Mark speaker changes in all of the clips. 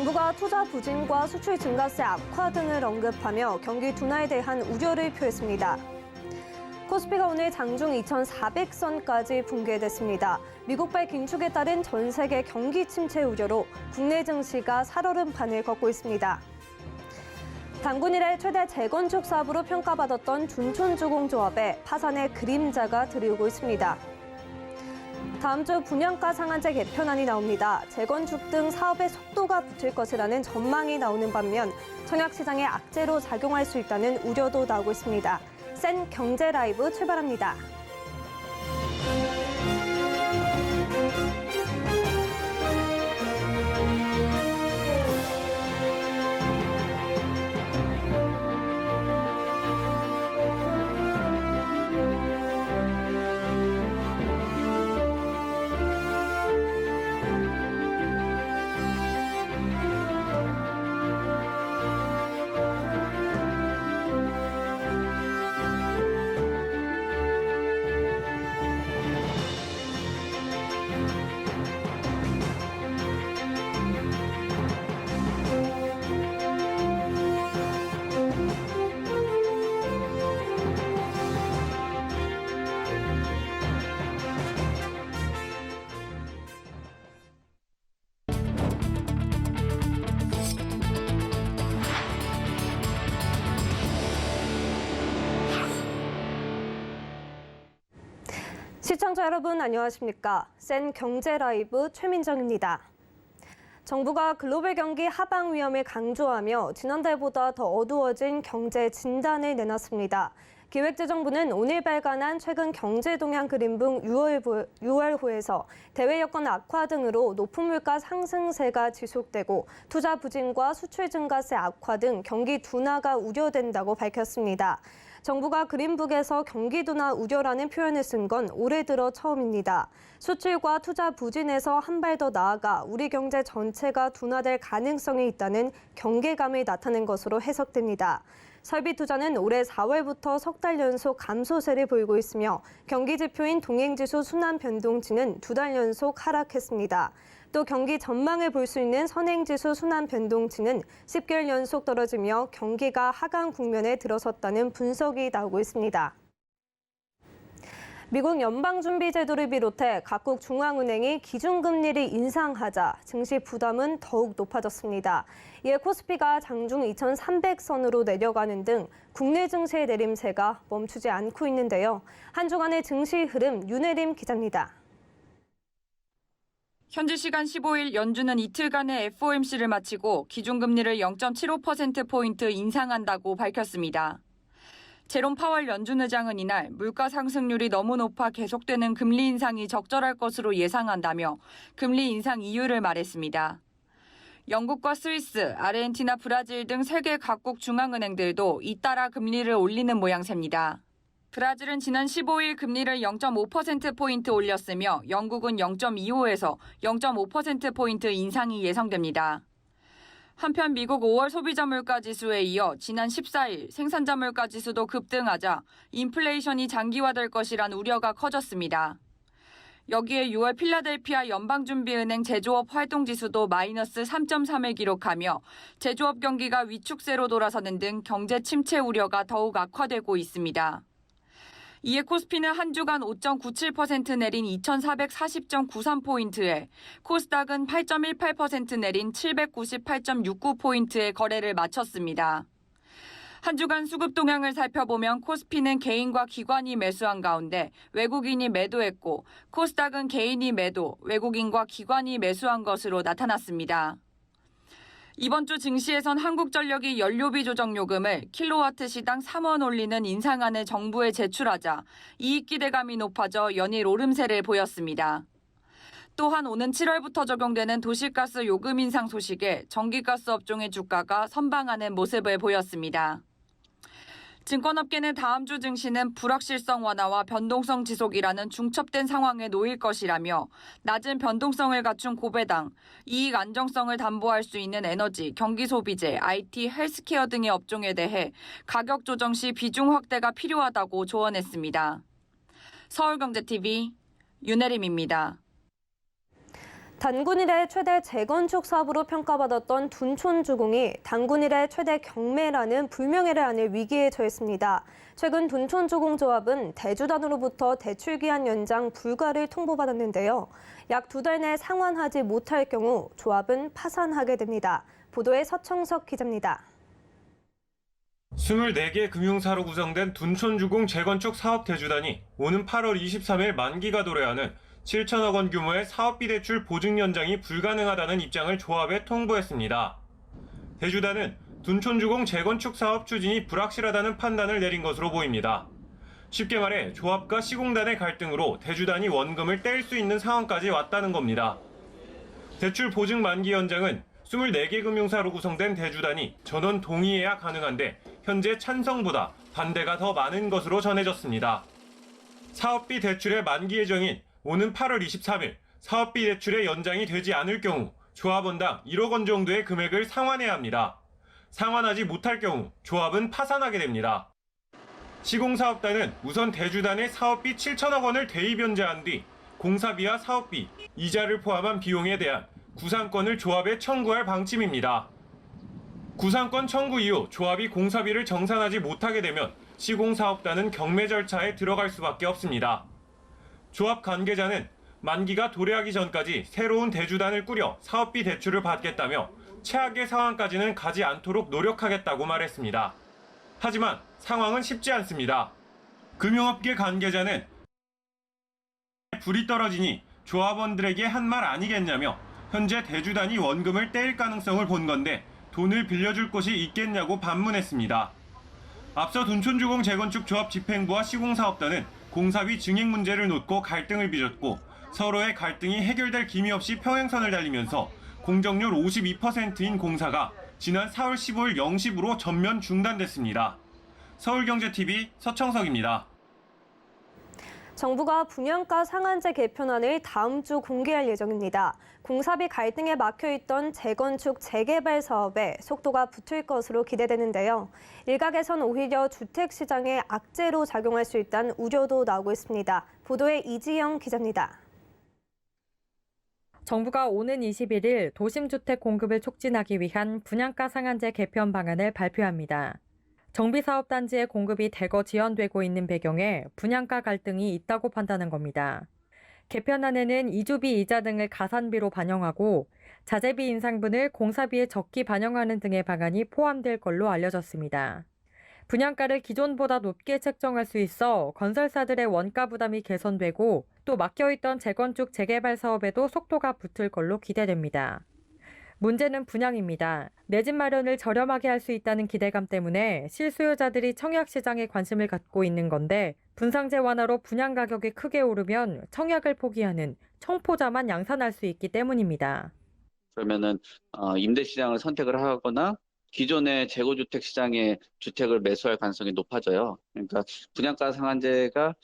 Speaker 1: 정부가 투자 부진과 수출 증가세 악화 등을 언급하며 경기 둔화에 대한 우려를 표했습니다. 코스피가 오늘 장중 2,400선까지 붕괴됐습니다. 미국발 긴축에 따른 전 세계 경기 침체 우려로 국내 증시가 살얼음판을 걷고 있습니다. 단군 이래 최대 재건축 사업으로 평가받았던 둔촌주공조합에 파산의 그림자가 드리우고 있습니다. 다음 주 분양가 상한제 개편안이 나옵니다. 재건축 등 사업의 속도가 붙을 것이라는 전망이 나오는 반면 청약시장에 악재로 작용할 수 있다는 우려도 나오고 있습니다. 센 경제 라이브 출발합니다. 시청자 여러분 안녕하십니까? 센 경제 라이브 최민정입니다. 정부가 글로벌 경기 하방 위험을 강조하며 지난달보다 더 어두워진 경제 진단을 내놨습니다. 기획재정부는 오늘 발간한 최근 경제 동향 그림북 6월호에서 대외 여건 악화 등으로 높은 물가 상승세가 지속되고 투자 부진과 수출 증가세 악화 등 경기 둔화가 우려된다고 밝혔습니다. 정부가 그린북에서 경기 둔화 우려라는 표현을 쓴 건 올해 들어 처음입니다. 수출과 투자 부진에서 한 발 더 나아가 우리 경제 전체가 둔화될 가능성이 있다는 경계감을 나타낸 것으로 해석됩니다. 설비 투자는 올해 4월부터 석 달 연속 감소세를 보이고 있으며 경기 지표인 동행지수 순환 변동치는 2달 연속 하락했습니다. 또 경기 전망을 볼 수 있는 선행지수 순환 변동치는 10개월 연속 떨어지며 경기가 하강 국면에 들어섰다는 분석이 나오고 있습니다. 미국 연방준비제도를 비롯해 각국 중앙은행이 기준금리를 인상하자 증시 부담은 더욱 높아졌습니다. 이에 코스피가 장중 2,300선으로 내려가는 등 국내 증시의 내림세가 멈추지 않고 있는데요. 한 주간의 증시 흐름 윤혜림 기자입니다.
Speaker 2: 현지 시간 15일 연준은 이틀간의 FOMC를 마치고 기준금리를 0.75%포인트 인상한다고 밝혔습니다. 제롬 파월 연준 의장은 이날 물가 상승률이 너무 높아 계속되는 금리 인상이 적절할 것으로 예상한다며 금리 인상 이유를 말했습니다. 영국과 스위스, 아르헨티나, 브라질 등 세계 각국 중앙은행들도 잇따라 금리를 올리는 모양새입니다. 브라질은 지난 15일 금리를 0.5%포인트 올렸으며 영국은 0.25에서 0.5%포인트 인상이 예상됩니다. 한편 미국 5월 소비자 물가 지수에 이어 지난 14일 생산자 물가 지수도 급등하자 인플레이션이 장기화될 것이란 우려가 커졌습니다. 여기에 6월 필라델피아 연방준비은행 제조업 활동지수도 마이너스 3.3을 기록하며 제조업 경기가 위축세로 돌아서는 등 경제 침체 우려가 더욱 악화되고 있습니다. 이에 코스피는 한 주간 5.97% 내린 2,440.93포인트에 코스닥은 8.18% 내린 798.69포인트의 거래를 마쳤습니다. 한 주간 수급 동향을 살펴보면 코스피는 개인과 기관이 매수한 가운데 외국인이 매도했고 코스닥은 개인이 매도, 외국인과 기관이 매수한 것으로 나타났습니다. 이번 주 증시에선 한국전력이 연료비 조정 요금을 킬로와트 시당 3원 올리는 인상안을 정부에 제출하자 이익 기대감이 높아져 연일 오름세를 보였습니다. 또한 오는 7월부터 적용되는 도시가스 요금 인상 소식에 전기가스 업종의 주가가 선방하는 모습을 보였습니다. 증권업계는 다음 주 증시는 불확실성 완화와 변동성 지속이라는 중첩된 상황에 놓일 것이라며 낮은 변동성을 갖춘 고배당, 이익 안정성을 담보할 수 있는 에너지, 경기소비재, IT, 헬스케어 등의 업종에 대해 가격 조정 시 비중 확대가 필요하다고 조언했습니다. 서울경제TV 윤혜림입니다.
Speaker 1: 단군 이래 최대 재건축 사업으로 평가받았던 둔촌주공이 단군 이래 최대 경매라는 불명예를 안을 위기에 처했습니다. 최근 둔촌주공조합은 대주단으로부터 대출기한 연장 불가를 통보받았는데요. 약 2달 내 상환하지 못할 경우 조합은 파산하게 됩니다. 보도에 서청석 기자입니다.
Speaker 3: 24개 금융사로 구성된 둔촌주공 재건축 사업 대주단이 오는 8월 23일 만기가 도래하는 7천억 원 규모의 사업비 대출 보증 연장이 불가능하다는 입장을 조합에 통보했습니다. 대주단은 둔촌주공 재건축 사업 추진이 불확실하다는 판단을 내린 것으로 보입니다. 쉽게 말해 조합과 시공단의 갈등으로 대주단이 원금을 뗄 수 있는 상황까지 왔다는 겁니다. 대출 보증 만기 연장은 24개 금융사로 구성된 대주단이 전원 동의해야 가능한데 현재 찬성보다 반대가 더 많은 것으로 전해졌습니다. 사업비 대출의 만기 예정인 오는 8월 23일 사업비 대출의 연장이 되지 않을 경우 조합원당 1억 원 정도의 금액을 상환해야 합니다. 상환하지 못할 경우 조합은 파산하게 됩니다. 시공사업단은 우선 대주단의 사업비 7천억 원을 대입 연재한 뒤 공사비와 사업비, 이자를 포함한 비용에 대한 구상권을 조합에 청구할 방침입니다. 구상권 청구 이후 조합이 공사비를 정산하지 못하게 되면 시공사업단은 경매 절차에 들어갈 수밖에 없습니다. 조합 관계자는 만기가 도래하기 전까지 새로운 대주단을 꾸려 사업비 대출을 받겠다며 최악의 상황까지는 가지 않도록 노력하겠다고 말했습니다. 하지만 상황은 쉽지 않습니다. 금융업계 관계자는 불이 떨어지니 조합원들에게 한 말 아니겠냐며 현재 대주단이 원금을 떼일 가능성을 본 건데 돈을 빌려줄 곳이 있겠냐고 반문했습니다. 앞서 둔촌주공 재건축 조합 집행부와 시공사업단은 공사비 증액 문제를 놓고 갈등을 빚었고 서로의 갈등이 해결될 기미 없이 평행선을 달리면서 공정률 52%인 공사가 지난 4월 15일 0시부로 전면 중단됐습니다. 서울경제TV 서청석입니다.
Speaker 1: 정부가 분양가 상한제 개편안을 다음 주 공개할 예정입니다. 공사비 갈등에 막혀있던 재건축 재개발 사업에 속도가 붙을 것으로 기대되는데요. 일각에선 오히려 주택시장에 악재로 작용할 수 있다는 우려도 나오고 있습니다. 보도에 이지영 기자입니다.
Speaker 4: 정부가 오는 21일 도심주택 공급을 촉진하기 위한 분양가 상한제 개편 방안을 발표합니다. 정비사업단지의 공급이 대거 지연되고 있는 배경에 분양가 갈등이 있다고 판단한 겁니다. 개편안에는 이주비 이자 등을 가산비로 반영하고 자재비 인상분을 공사비에 적기 반영하는 등의 방안이 포함될 걸로 알려졌습니다. 분양가를 기존보다 높게 책정할 수 있어 건설사들의 원가 부담이 개선되고 또 막혀있던 재건축 재개발 사업에도 속도가 붙을 걸로 기대됩니다. 문제는 분양입니다. 내 집 마련을 저렴하게 할 수 있다는 기대감 때문에 실수요자들이 청약시장에 관심을 갖고 있는 건데 분상제 완화로 분양 가격이 크게 오르면 청약을 포기하는 청포자만 양산할 수 있기 때문입니다.
Speaker 5: 그러면은 임대 시장을 선택을 하거나 기존의 재고주택 시장에 주택을 매수할 가능성이 높아져요. 그러니까 분양가 상한제가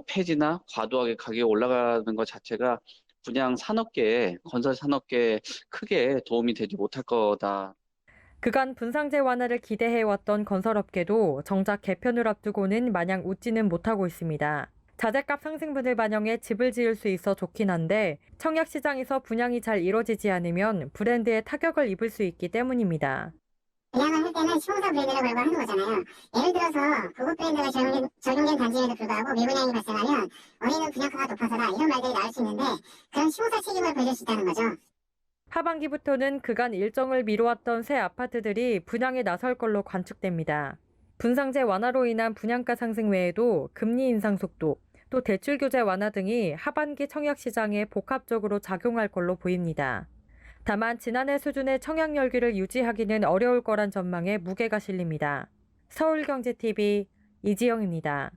Speaker 5: 폐지나 과도하게 가격이 올라가는 것 자체가 분양 산업계에, 건설 산업계에 크게 도움이 되지 못할 거다.
Speaker 4: 그간 분상제 완화를 기대해왔던 건설업계도 정작 개편을 앞두고는 마냥 웃지는 못하고 있습니다. 자재값 상승분을 반영해 집을 지을 수 있어 좋긴 한데 청약시장에서 분양이 잘 이뤄지지 않으면 브랜드에 타격을 입을 수 있기 때문입니다.
Speaker 6: 분양을 할 때는 시공사 브랜드를 걸고 하는 거잖아요. 예를 들어서 고급 브랜드가 적용된 단지에도 불구하고 미분양이 발생하면 원인은 분양가가 높아서다 이런 말들이 나올 수 있는데 그런 시공사 책임을 벌릴 수 있다는 거죠.
Speaker 4: 하반기부터는 그간 일정을 미뤄왔던 새 아파트들이 분양에 나설 걸로 관측됩니다. 분상제 완화로 인한 분양가 상승 외에도 금리 인상 속도, 또 대출 규제 완화 등이 하반기 청약 시장에 복합적으로 작용할 걸로 보입니다. 다만 지난해 수준의 청약 열기를 유지하기는 어려울 거란 전망에 무게가 실립니다. 서울경제TV 이지영입니다.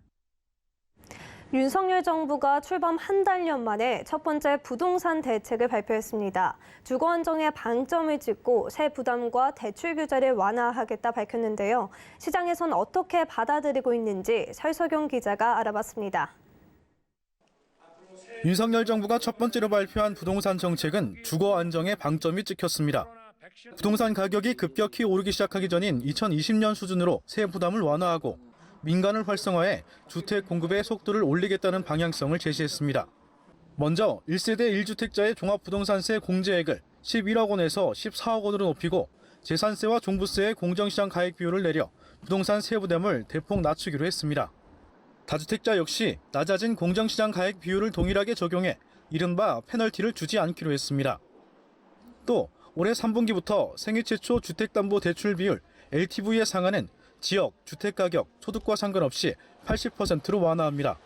Speaker 1: 윤석열 정부가 출범 한 달여 만에 첫 번째 부동산 대책을 발표했습니다. 주거 안정에 방점을 찍고 새 부담과 대출 규제를 완화하겠다 밝혔는데요. 시장에선 어떻게 받아들이고 있는지 설석용 기자가 알아봤습니다.
Speaker 7: 윤석열 정부가 첫 번째로 발표한 부동산 정책은 주거 안정에 방점이 찍혔습니다. 부동산 가격이 급격히 오르기 시작하기 전인 2020년 수준으로 세 부담을 완화하고 민간을 활성화해 주택 공급의 속도를 올리겠다는 방향성을 제시했습니다. 먼저 1세대 1주택자의 종합부동산세 공제액을 11억 원에서 14억 원으로 높이고 재산세와 종부세의 공정시장 가액 비율을 내려 부동산 세부담을 대폭 낮추기로 했습니다. 다주택자 역시 낮아진 공정시장 가액 비율을 동일하게 적용해 이른바 페널티를 주지 않기로 했습니다. 또 올해 3분기부터 생애 최초 주택담보대출 비율 LTV에 상한은 지역, 주택가격, 소득과 상관없이 80%로 완화합니다.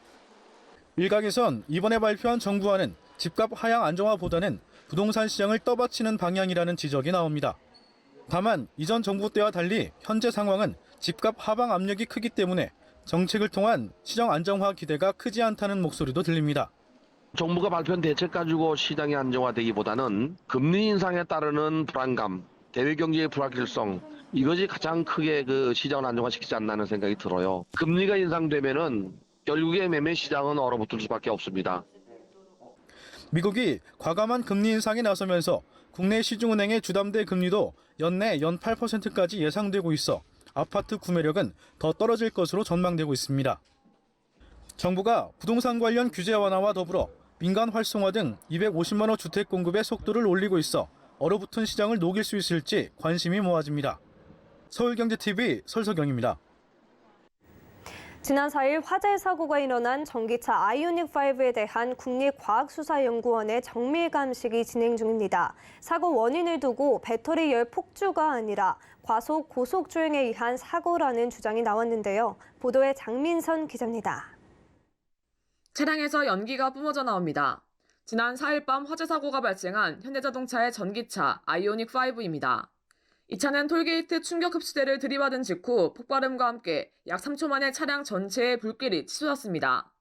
Speaker 7: 일각에선 이번에 발표한 정부안은 집값 하향 안정화보다는 부동산 시장을 떠받치는 방향이라는 지적이 나옵니다. 다만 이전 정부 때와 달리 현재 상황은 집값 하방 압력이 크기 때문에 정책을 통한 시장 안정화 기대가 크지 않다는 목소리도 들립니다.
Speaker 8: 정부가 발표한 대책 가지고 시장이 안정화되기보다는 금리 인상에 따르는 불안감, 대외 경제의 불확실성 이것이 가장 크게 그 시장을 안정화시키지 않나는 생각이 들어요. 금리가 인상되면은 결국에 매매 시장은 얼어붙을 수밖에 없습니다.
Speaker 7: 미국이 과감한 금리 인상에 나서면서 국내 시중은행의 주담대 금리도 연내 연 8%까지 예상되고 있어 아파트 구매력은 더 떨어질 것으로 전망되고 있습니다. 정부가 부동산 관련 규제 완화와 더불어 민간 활성화 등 250만 호 주택 공급의 속도를 올리고 있어 얼어붙은 시장을 녹일 수 있을지 관심이 모아집니다. 서울경제TV 설석영입니다.
Speaker 1: 지난 4일 화재 사고가 일어난 전기차 아이오닉5에 대한 국립과학수사연구원의 정밀 감식이 진행 중입니다. 사고 원인을 두고 배터리 열 폭주가 아니라 과속 고속 주행에 의한 사고라는 주장이 나왔는데요. 보도에 장민선 기자입니다.
Speaker 9: 차량에서 연기가 뿜어져 나옵니다. 지난 4일 밤 화재 사고가 발생한 현대자동차의 전기차 아이오닉5입니다. 이 차는 톨게이트 충격 흡수대를 들이받은 직후 폭발음과 함께 약 3초 만에 차량 전체의 불길이 치솟았습니다.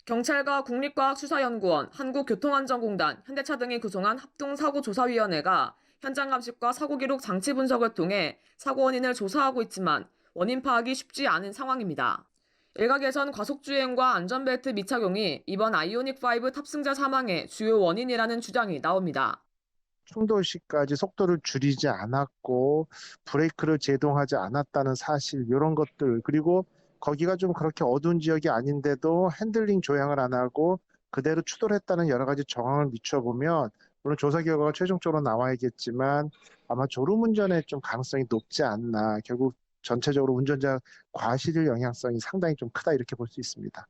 Speaker 9: 경찰과 국립과학수사연구원, 한국교통안전공단, 현대차 등이 구성한 합동사고조사위원회가 현장 감식과 사고기록 장치 분석을 통해 사고 원인을 조사하고 있지만 원인 파악이 쉽지 않은 상황입니다. 일각에선 과속주행과 안전벨트 미착용이 이번 아이오닉5 탑승자 사망의 주요 원인이라는 주장이 나옵니다.
Speaker 10: 충돌 시까지 속도를 줄이지 않았고 브레이크를 제동하지 않았다는 사실 이런 것들 그리고 거기가 좀 그렇게 어두운 지역이 아닌데도 핸들링 조향을 안 하고 그대로 추돌했다는 여러 가지 정황을 미쳐보면 물론 조사 결과가 최종적으로 나와야겠지만 아마 졸음운전의 좀 가능성이 높지 않나 결국 전체적으로 운전자 과실의 영향성이 상당히 좀 크다 이렇게 볼 수 있습니다.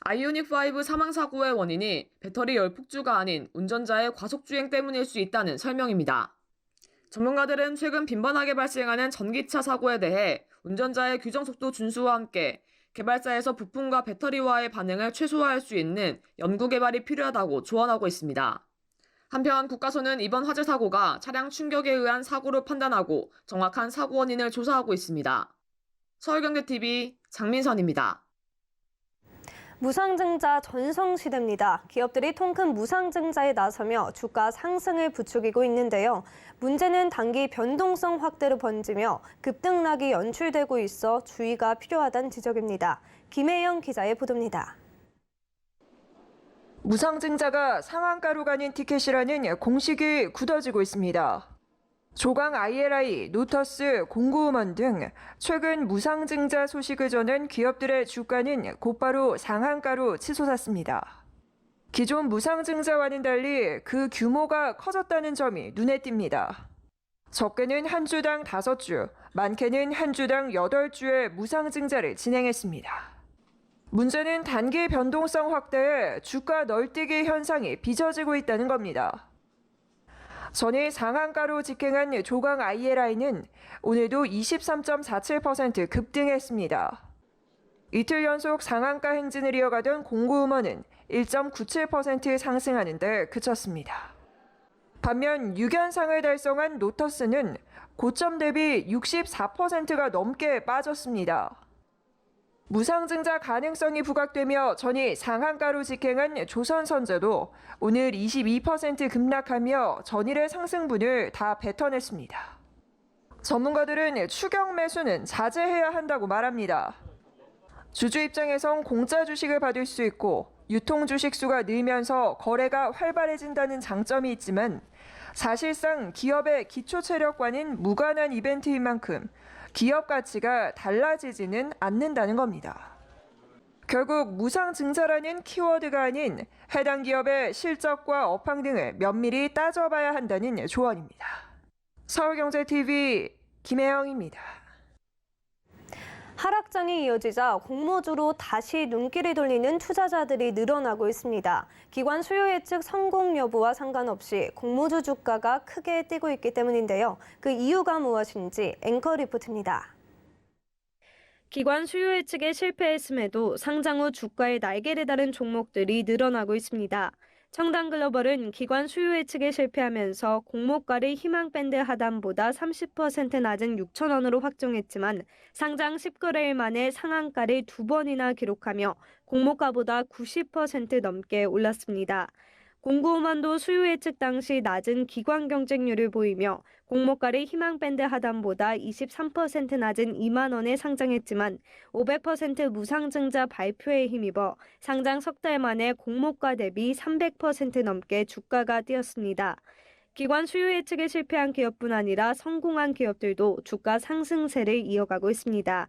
Speaker 9: 아이오닉5 사망사고의 원인이 배터리 열 폭주가 아닌 운전자의 과속주행 때문일 수 있다는 설명입니다. 전문가들은 최근 빈번하게 발생하는 전기차 사고에 대해 운전자의 규정속도 준수와 함께 개발사에서 부품과 배터리와의 반응을 최소화할 수 있는 연구 개발이 필요하다고 조언하고 있습니다. 한편 국가서는 이번 화재 사고가 차량 충격에 의한 사고로 판단하고 정확한 사고 원인을 조사하고 있습니다. 서울경제TV 장민선입니다.
Speaker 1: 무상증자 전성시대입니다. 기업들이 통큰 무상증자에 나서며 주가 상승을 부추기고 있는데요. 문제는 단기 변동성 확대로 번지며 급등락이 연출되고 있어 주의가 필요하다는 지적입니다. 김혜영 기자의 보도입니다.
Speaker 11: 무상증자가 상한가로 가는 티켓이라는 공식이 굳어지고 있습니다. 조강 ILI, 노터스, 공구음원 등 최근 무상증자 소식을 전한 기업들의 주가는 곧바로 상한가로 치솟았습니다. 기존 무상증자와는 달리 그 규모가 커졌다는 점이 눈에 띕니다. 적게는 한 주당 5주, 많게는 한 주당 8주의 무상증자를 진행했습니다. 문제는 단기 변동성 확대에 주가 널뛰기 현상이 빚어지고 있다는 겁니다. 전일 상한가로 직행한 조강 ILI는 오늘도 23.47% 급등했습니다. 이틀 연속 상한가 행진을 이어가던 공구음원은 1.97% 상승하는 데 그쳤습니다. 반면 6연상을 달성한 노터스는 고점 대비 64%가 넘게 빠졌습니다. 무상증자 가능성이 부각되며 전일 상한가로 직행한 조선선제도 오늘 22% 급락하며 전일의 상승분을 다 뱉어냈습니다. 전문가들은 추격 매수는 자제해야 한다고 말합니다. 주주 입장에선 공짜 주식을 받을 수 있고 유통 주식 수가 늘면서 거래가 활발해진다는 장점이 있지만 사실상 기업의 기초 체력과는 무관한 이벤트인 만큼 기업 가치가 달라지지는 않는다는 겁니다. 결국 무상증자라는 키워드가 아닌 해당 기업의 실적과 업황 등을 면밀히 따져봐야 한다는 조언입니다. 서울경제TV 김혜영입니다.
Speaker 1: 하락장이 이어지자 공모주로 다시 눈길을 돌리는 투자자들이 늘어나고 있습니다. 기관 수요 예측 성공 여부와 상관없이 공모주 주가가 크게 뛰고 있기 때문인데요. 그 이유가 무엇인지 앵커 리포트입니다. 기관 수요 예측에 실패했음에도 상장 후 주가의 날개를 다른 종목들이 늘어나고 있습니다. 청담글로벌은 기관 수요 예측에 실패하면서 공모가를 희망밴드 하단보다 30% 낮은 6,000원으로 확정했지만 상장 19개월 만에 상한가를 2번이나 기록하며 공모가보다 90% 넘게 올랐습니다. 공구오만도 수요 예측 당시 낮은 기관 경쟁률을 보이며 공모가를 희망밴드 하단보다 23% 낮은 2만 원에 상장했지만 500% 무상증자 발표에 힘입어 상장 석 달 만에 공모가 대비 300% 넘게 주가가 뛰었습니다. 기관 수요 예측에 실패한 기업뿐 아니라 성공한 기업들도 주가 상승세를 이어가고 있습니다.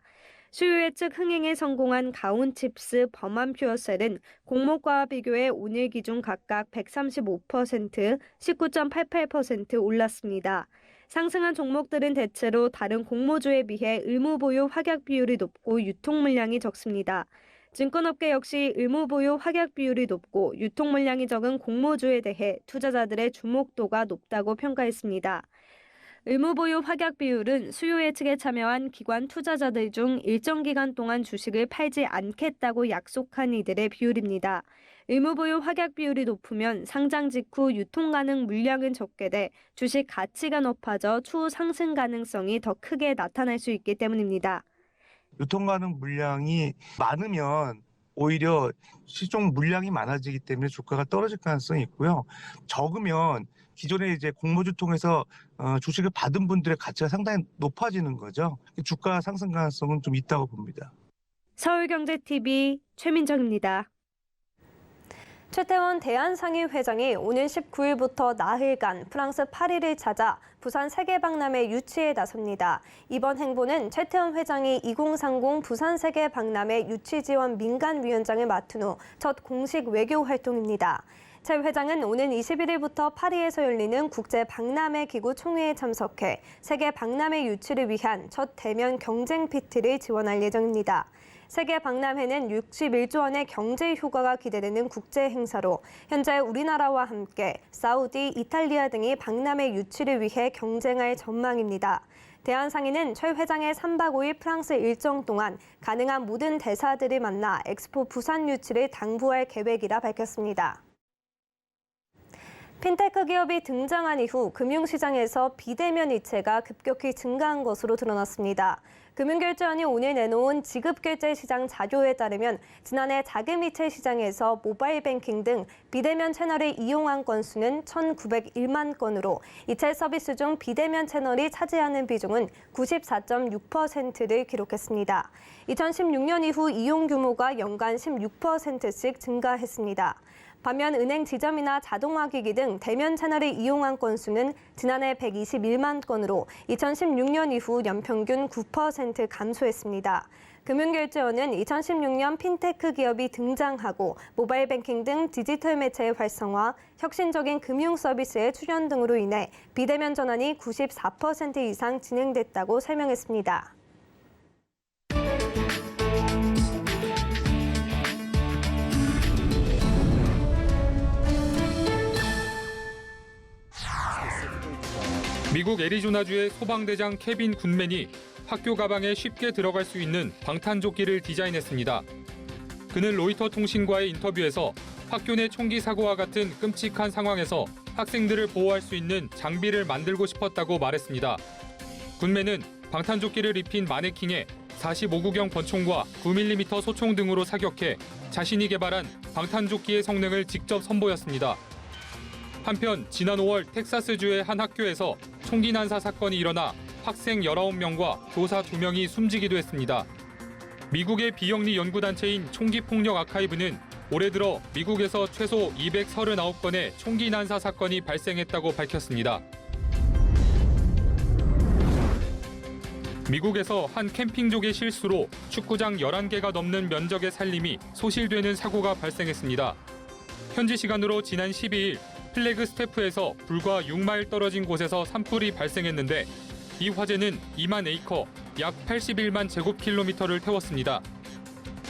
Speaker 1: 수요 예측 흥행에 성공한 가온칩스, 범한퓨어셀은 공모가와 비교해 오늘 기준 각각 135%, 19.88% 올랐습니다. 상승한 종목들은 대체로 다른 공모주에 비해 의무보유 확약 비율이 높고 유통 물량이 적습니다. 증권업계 역시 의무보유 확약 비율이 높고 유통 물량이 적은 공모주에 대해 투자자들의 주목도가 높다고 평가했습니다. 의무보유 확약 비율은 수요 예측에 참여한 기관 투자자들 중 일정 기간 동안 주식을 팔지 않겠다고 약속한 이들의 비율입니다. 의무보유 확약 비율이 높으면 상장 직후 유통 가능 물량은 적게 돼 주식 가치가 높아져 추후 상승 가능성이 더 크게 나타날 수 있기 때문입니다.
Speaker 12: 유통 가능 물량이 많으면 오히려 시종 물량이 많아지기 때문에 주가가 떨어질 가능성이 있고요. 적으면 기존에 이제 공모주 통해서 주식을 받은 분들의 가치가 상당히 높아지는 거죠. 주가 상승 가능성은 좀 있다고 봅니다.
Speaker 1: 서울경제TV 최민정입니다. 최태원 대한상인 회장이 오는 19일부터 나흘간 프랑스 파리를 찾아 부산 세계박람회 유치에 나섭니다. 이번 행보는 최태원 회장이 2030 부산 세계박람회 유치지원 민간위원장을 맡은 후 첫 공식 외교 활동입니다. 최 회장은 오는 21일부터 파리에서 열리는 국제박람회 기구 총회에 참석해 세계 박람회 유치를 위한 첫 대면 경쟁 피트를 지원할 예정입니다. 세계 박람회는 61조 원의 경제 효과가 기대되는 국제 행사로 현재 우리나라와 함께 사우디, 이탈리아 등이 박람회 유치를 위해 경쟁할 전망입니다. 대한상인은 최 회장의 3박 5일 프랑스 일정 동안 가능한 모든 대사들을 만나 엑스포 부산 유치를 당부할 계획이라 밝혔습니다. 핀테크 기업이 등장한 이후 금융시장에서 비대면 이체가 급격히 증가한 것으로 드러났습니다. 금융결제원이 오늘 내놓은 지급결제 시장 자료에 따르면 지난해 자금이체 시장에서 모바일 뱅킹 등 비대면 채널을 이용한 건수는 1,901만 건으로 이체 서비스 중 비대면 채널이 차지하는 비중은 94.6%를 기록했습니다. 2016년 이후 이용 규모가 연간 16%씩 증가했습니다. 반면 은행 지점이나 자동화기기 등 대면 채널을 이용한 건수는 지난해 121만 건으로 2016년 이후 연평균 9% 감소했습니다. 금융결제원은 2016년 핀테크 기업이 등장하고 모바일 뱅킹 등 디지털 매체의 활성화, 혁신적인 금융 서비스의 출현 등으로 인해 비대면 전환이 94% 이상 진행됐다고 설명했습니다.
Speaker 13: 미국 애리조나주의 소방대장 케빈 굿맨이 학교 가방에 쉽게 들어갈 수 있는 방탄조끼를 디자인했습니다. 그는 로이터 통신과의 인터뷰에서 학교 내 총기 사고와 같은 끔찍한 상황에서 학생들을 보호할 수 있는 장비를 만들고 싶었다고 말했습니다. 굿맨은 방탄조끼를 입힌 마네킹에 45구경 권총과 9mm 소총 등으로 사격해 자신이 개발한 방탄조끼의 성능을 직접 선보였습니다. 한편 지난 5월 텍사스주의 한 학교에서 총기 난사 사건이 일어나 학생 19명과 교사 2명이 숨지기도 했습니다. 미국의 비영리 연구단체인 총기폭력 아카이브는 올해 들어 미국에서 최소 239건의 총기 난사 사건이 발생했다고 밝혔습니다. 미국에서 한 캠핑족의 실수로 축구장 11개가 넘는 면적의 산림이 소실되는 사고가 발생했습니다. 현지 시간으로 지난 12일 플래그스태프에서 불과 6마일 떨어진 곳에서 산불이 발생했는데 이 화재는 2만 에이커, 약 81만 제곱킬로미터를 태웠습니다.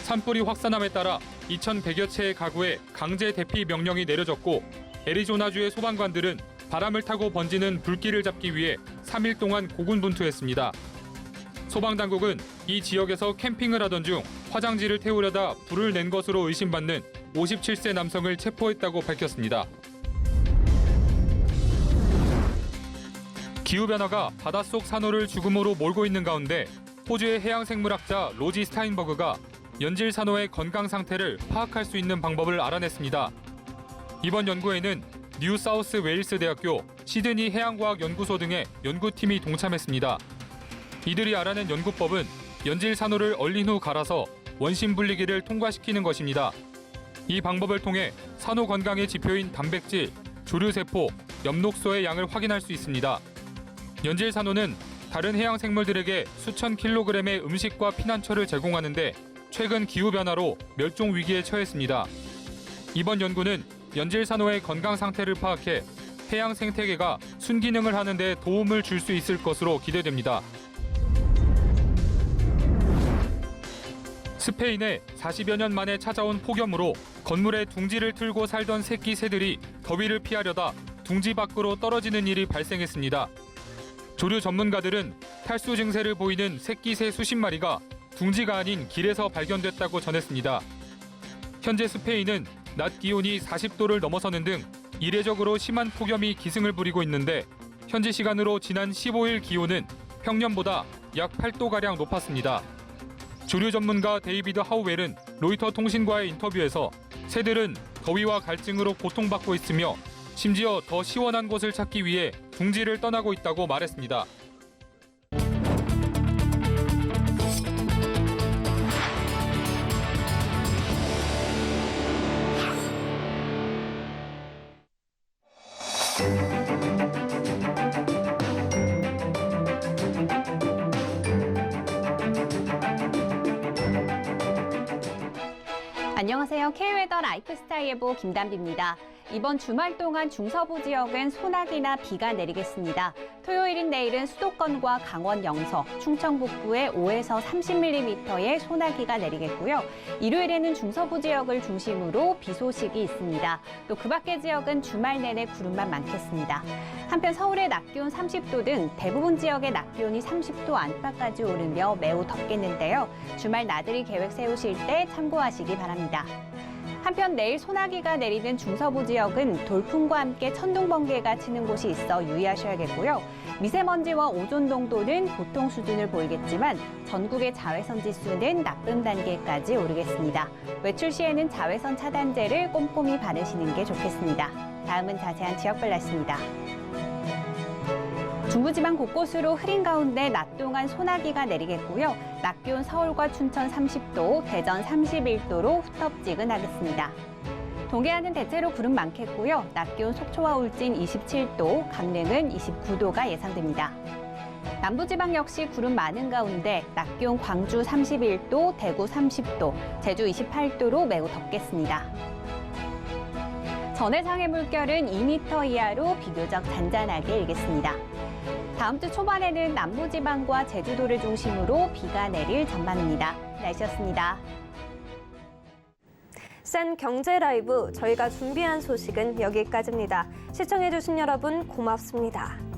Speaker 13: 산불이 확산함에 따라 2,100여 채의 가구에 강제 대피 명령이 내려졌고 애리조나주의 소방관들은 바람을 타고 번지는 불길을 잡기 위해 3일 동안 고군분투했습니다. 소방당국은 이 지역에서 캠핑을 하던 중 화장지를 태우려다 불을 낸 것으로 의심받는 57세 남성을 체포했다고 밝혔습니다. 기후변화가 바닷속 산호를 죽음으로 몰고 있는 가운데 호주의 해양생물학자 로지 스타인버그가 연질 산호의 건강 상태를 파악할 수 있는 방법을 알아냈습니다. 이번 연구에는 뉴 사우스 웨일스 대학교 시드니 해양과학연구소 등의 연구팀이 동참했습니다. 이들이 알아낸 연구법은 연질 산호를 얼린 후 갈아서 원심 분리기를 통과시키는 것입니다. 이 방법을 통해 산호 건강의 지표인 단백질, 조류세포, 엽록소의 양을 확인할 수 있습니다. 연질 산호는 다른 해양 생물들에게 수천 킬로그램의 음식과 피난처를 제공하는데 최근 기후변화로 멸종 위기에 처했습니다. 이번 연구는 연질 산호의 건강 상태를 파악해 해양 생태계가 순기능을 하는 데 도움을 줄 수 있을 것으로 기대됩니다. 스페인에 40여 년 만에 찾아온 폭염으로 건물에 둥지를 틀고 살던 새끼 새들이 더위를 피하려다 둥지 밖으로 떨어지는 일이 발생했습니다. 조류 전문가들은 탈수 증세를 보이는 새끼 새 수십 마리가 둥지가 아닌 길에서 발견됐다고 전했습니다. 현재 스페인은 낮 기온이 40도를 넘어서는 등 이례적으로 심한 폭염이 기승을 부리고 있는데 현지 시간으로 지난 15일 기온은 평년보다 약 8도가량 높았습니다. 조류 전문가 데이비드 하우웰은 로이터 통신과의 인터뷰에서 새들은 더위와 갈증으로 고통받고 있으며 심지어 더 시원한 곳을 찾기 위해 둥지를 떠나고 있다고 말했습니다.
Speaker 14: 안녕하세요. K웨더 라이프스타일 예보 김단비입니다. 이번 주말 동안 중서부 지역은 소나기나 비가 내리겠습니다. 토요일인 내일은 수도권과 강원 영서, 충청 북부에 5에서 30mm의 소나기가 내리겠고요. 일요일에는 중서부 지역을 중심으로 비 소식이 있습니다. 또 그 밖의 지역은 주말 내내 구름만 많겠습니다. 한편 서울의 낮 기온 30도 등 대부분 지역의 낮 기온이 30도 안팎까지 오르며 매우 덥겠는데요. 주말 나들이 계획 세우실 때 참고하시기 바랍니다. 한편 내일 소나기가 내리는 중서부 지역은 돌풍과 함께 천둥, 번개가 치는 곳이 있어 유의하셔야겠고요. 미세먼지와 오존 농도는 보통 수준을 보이겠지만 전국의 자외선 지수는 나쁨 단계까지 오르겠습니다. 외출 시에는 자외선 차단제를 꼼꼼히 바르시는 게 좋겠습니다. 다음은 자세한 지역별 날씨입니다. 중부지방 곳곳으로 흐린 가운데 낮 동안 소나기가 내리겠고요. 낮 기온 서울과 춘천 30도, 대전 31도로 후텁지근하겠습니다. 동해안은 대체로 구름 많겠고요. 낮 기온 속초와 울진 27도, 강릉은 29도가 예상됩니다. 남부지방 역시 구름 많은 가운데 낮 기온 광주 31도, 대구 30도, 제주 28도로 매우 덥겠습니다. 전해상의 물결은 2m 이하로 비교적 잔잔하게 일겠습니다. 다음 주 초반에는 남부지방과 제주도를 중심으로 비가 내릴 전망입니다. 날씨였습니다.
Speaker 1: 센 경제 라이브 저희가 준비한 소식은 여기까지입니다. 시청해주신 여러분 고맙습니다.